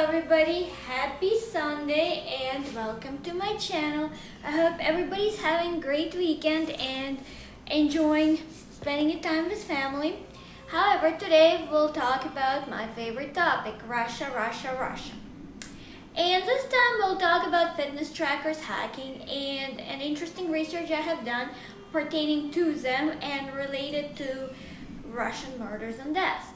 everybody, happy Sunday and welcome to my channel. I hope everybody's having a great weekend and enjoying spending your time with family. However, today we'll talk about my favorite topic, Russia. And this time we'll talk about fitness trackers hacking and an interesting research I have done pertaining to them and related to Russian murders and deaths.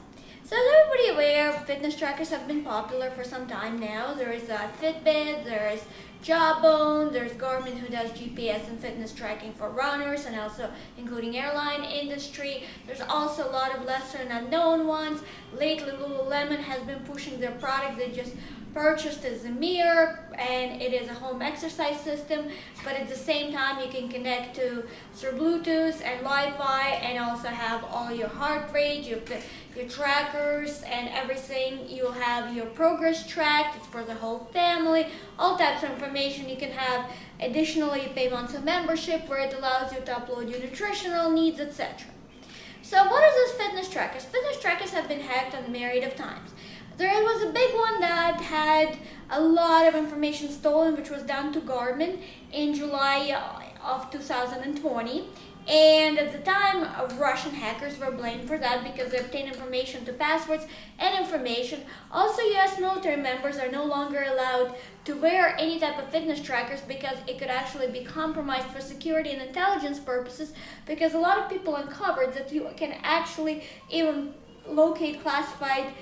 So as everybody aware, fitness trackers have been popular for some time now. There is Fitbit, there is Jawbone, there's Garmin who does GPS and fitness tracking for runners and also including airline industry. There's also a lot of lesser and unknown ones. Lately Lululemon has been pushing their product. They just purchased a Zamir and it is a home exercise system, but at the same time you can connect to through Bluetooth and Wi-Fi and also have all your heart rate, your trackers and everything. You'll have your progress tracked. It's for the whole family, all types of information you can have. Additionally, you pay monthly membership where it allows you to upload your nutritional needs, etc. So what are those fitness trackers? Fitness trackers have been hacked on a myriad of times. There was a big one that had a lot of information stolen, which was done to Garmin in July of 2020. And at the time, Russian hackers were blamed for that because they obtained information to passwords and information. Also, US military members are no longer allowed to wear any type of fitness trackers because it could actually be compromised for security and intelligence purposes, because a lot of people uncovered that you can actually even locate classified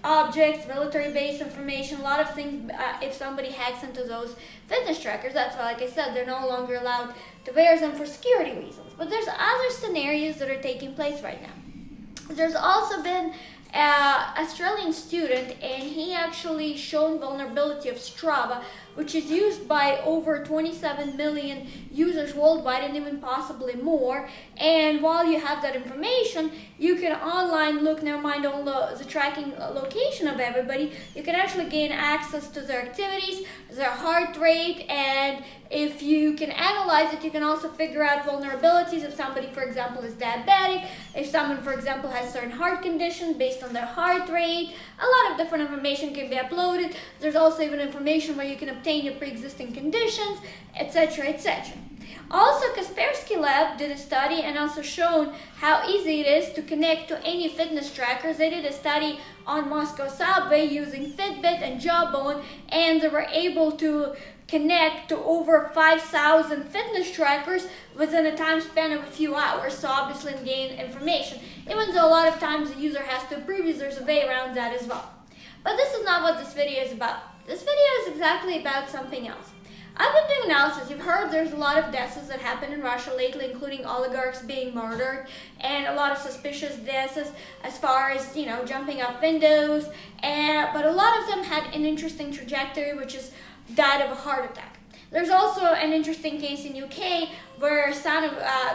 objects, military-based information, a lot of things if somebody hacks into those fitness trackers. That's why, like I said, they're no longer allowed to wear them for security reasons. But there's other scenarios that are taking place right now. There's also been an Australian student, and he actually shown vulnerability of Strava, which is used by over 27 million users worldwide and even possibly more. And while you have that information, you can online look, never mind all the tracking location of everybody, you can actually gain access to their activities, their heart rate, and if you can analyze it, you can also figure out vulnerabilities. If somebody, for example, is diabetic, if someone, for example, has certain heart conditions based on their heart rate, a lot of different information can be uploaded. There's also even information where you can obtain your pre-existing conditions, etc., etc. Also, Kaspersky Lab did a study and also shown how easy it is to connect to any fitness trackers. They did a study on Moscow subway using Fitbit and Jawbone, and they were able to connect to over 5,000 fitness trackers within a time span of a few hours, so obviously gain information. Even though a lot of times the user has to approve, there's a way around that as well. But this is not what this video is about. This video is exactly about something else. I've been doing analysis. You've heard there's a lot of deaths that happened in Russia lately, including oligarchs being murdered, and a lot of suspicious deaths as far as, jumping out windows. But a lot of them had an interesting trajectory, which is died of a heart attack. There's also an interesting case in UK where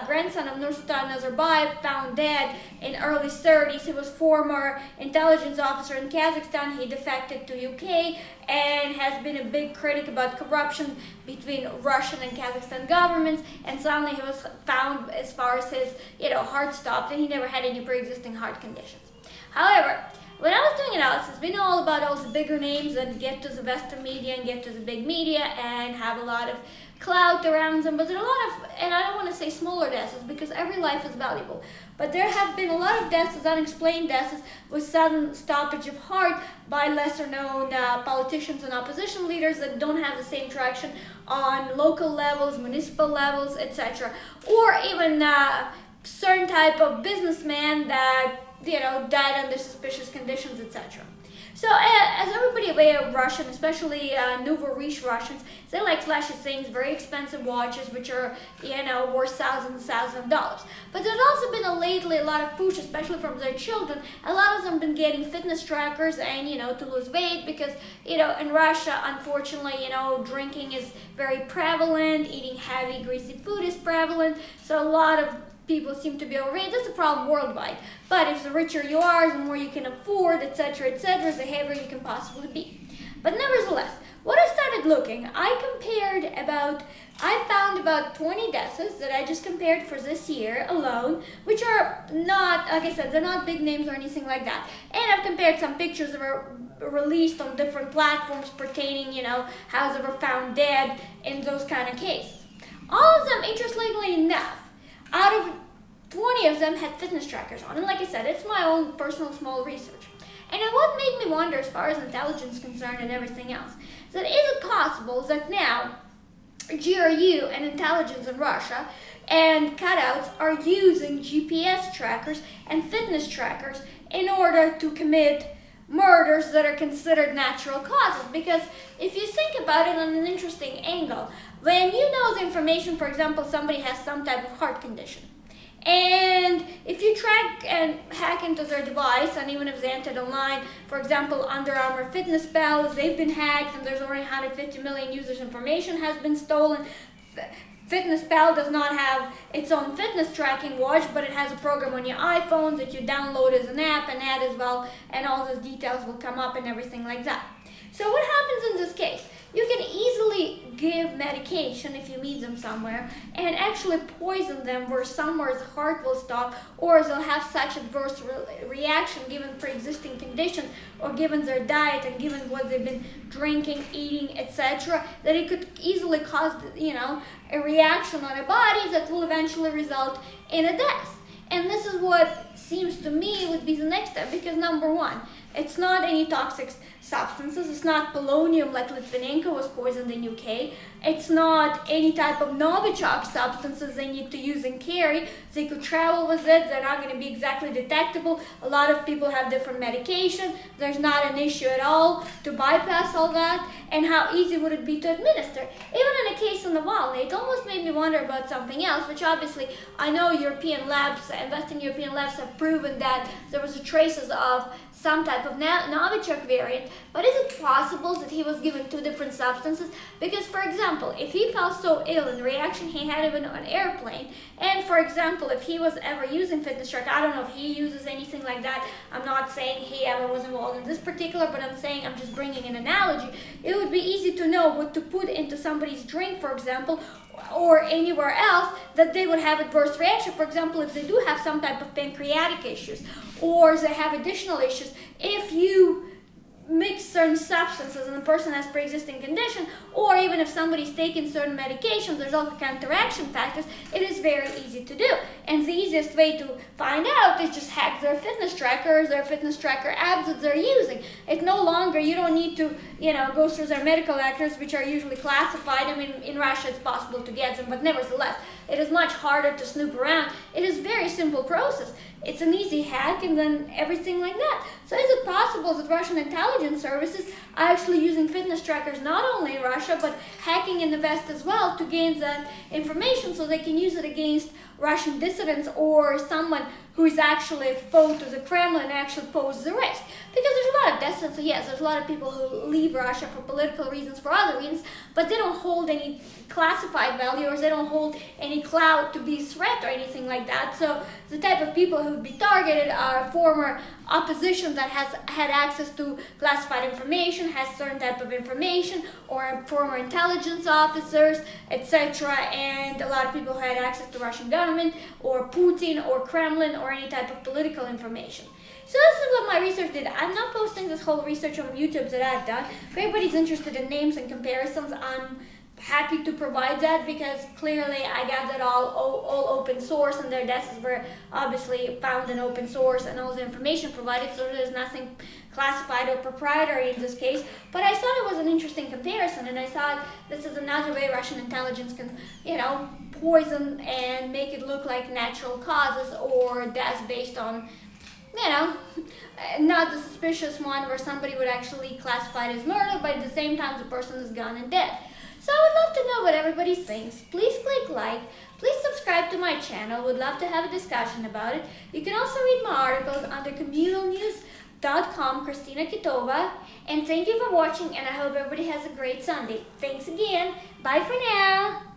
grandson of Nursultan Nazarbayev found dead in early 30s. He was former intelligence officer in Kazakhstan. He defected to UK and has been a big critic about corruption between Russian and Kazakhstan governments. And suddenly he was found as far as his heart stopped, and he never had any pre-existing heart conditions. However, when I was doing analysis, we know all about all the bigger names that get to the Western media and get to the big media and have a lot of clout around them. But there are a lot of, and I don't want to say smaller deaths because every life is valuable, but there have been a lot of deaths, unexplained deaths, with sudden stoppage of heart by lesser known politicians and opposition leaders that don't have the same traction on local levels, municipal levels, etc. Or even certain type of businessman that died under suspicious conditions, etc. So as everybody aware, Russian, especially nouveau riche Russians, they like flashy things, very expensive watches, which are worth thousands of dollars. But there's also been lately a lot of push, especially from their children. A lot of them been getting fitness trackers and to lose weight because in Russia, unfortunately, drinking is very prevalent, eating heavy greasy food is prevalent, so a lot of people seem to be overweight. That's a problem worldwide. But if the richer you are, the more you can afford, etc., the heavier you can possibly be. But nevertheless, what I started looking, I found about 20 deaths that I just compared for this year alone, which are not, like I said, they're not big names or anything like that. And I've compared some pictures that were released on different platforms pertaining, how they were found dead in those kind of cases. All of them, interestingly enough, out of 20 of them had fitness trackers on. And like I said, it's my own personal small research. And what made me wonder as far as intelligence is concerned and everything else, is that is it possible that now GRU and intelligence in Russia and cutouts are using GPS trackers and fitness trackers in order to commit murders that are considered natural causes? Because if you think about it on an interesting angle, when you know the information, for example, somebody has some type of heart condition, and if you track and hack into their device, and even if they entered online, for example, Under Armour Fitness Pals, they've been hacked and there's already 150 million users' information has been stolen. Fitness Pal does not have its own fitness tracking watch, but it has a program on your iPhone that you download as an app and add as well, and all those details will come up and everything like that. So what happens in this case? You can easily give medication if you meet them somewhere and actually poison them where somewhere's heart will stop, or they'll have such adverse reaction given pre-existing conditions or given their diet and given what they've been drinking, eating, etc., that it could easily cause, a reaction on a body that will eventually result in a death. And this is what seems to me would be the next step, because number one, it's not any toxic substances. It's not polonium like Litvinenko was poisoned in UK. It's not any type of Novichok substances they need to use and carry. They could travel with it. They're not going to be exactly detectable. A lot of people have different medication. There's not an issue at all to bypass all that. And how easy would it be to administer? Even in a case of Navalny, it almost made me wonder about something else, which obviously I know European labs, Western European labs have proven that there was traces of some type of Novichok variant, but is it possible that he was given two different substances? Because, for example, if he felt so ill in the reaction he had even on an airplane, and for example, if he was ever using fitness track, I don't know if he uses anything like that. I'm not saying he ever was involved in this particular, but I'm just bringing an analogy. It would be easy to know what to put into somebody's drink, for example, or anywhere else that they would have adverse reaction. For example, if they do have some type of pancreatic issues, or they have additional issues, if you mix certain substances and the person has pre-existing condition, or even if somebody's taking certain medications, there's also counteraction factors, it is very easy to do. And the easiest way to find out is just hack their fitness trackers, their fitness tracker apps that they're using. It no longer, you don't need to, go through their medical records, which are usually classified. I mean, in Russia it's possible to get them, but nevertheless, it is much harder to snoop around. It is a very simple process. It's an easy hack and then everything like that. So is it possible that Russian intelligence services are actually using fitness trackers not only in Russia, but hacking in the West as well to gain that information so they can use it against Russian dissidents or someone who is actually a foe to the Kremlin and actually pose the risk? Because there's a lot of dissidents, so yes, there's a lot of people who leave Russia for political reasons, for other reasons, but they don't hold any classified value, or they don't hold any clout to be a threat or anything like that. So the type of people who would be targeted are former opposition that has had access to classified information, has certain type of information, or former intelligence officers, etc. And a lot of people who had access to Russian government or Putin or Kremlin or any type of political information. So this is what my research did. I'm not posting this whole research on YouTube that I've done. If anybody's interested in names and comparisons, I'm happy to provide that, because clearly I got that all open source, and their desks were obviously found in open source and all the information provided, so there's nothing classified or proprietary in this case. But I thought it was an interesting comparison, and I thought this is another way Russian intelligence can, poison and make it look like natural causes or deaths based on, not the suspicious one where somebody would actually classify it as murder, but at the same time the person is gone and dead. So I would love to know what everybody thinks. Please click like. Please subscribe to my channel. Would love to have a discussion about it. You can also read my articles under communalnews.com, Kristina Kitova. And thank you for watching, and I hope everybody has a great Sunday. Thanks again. Bye for now.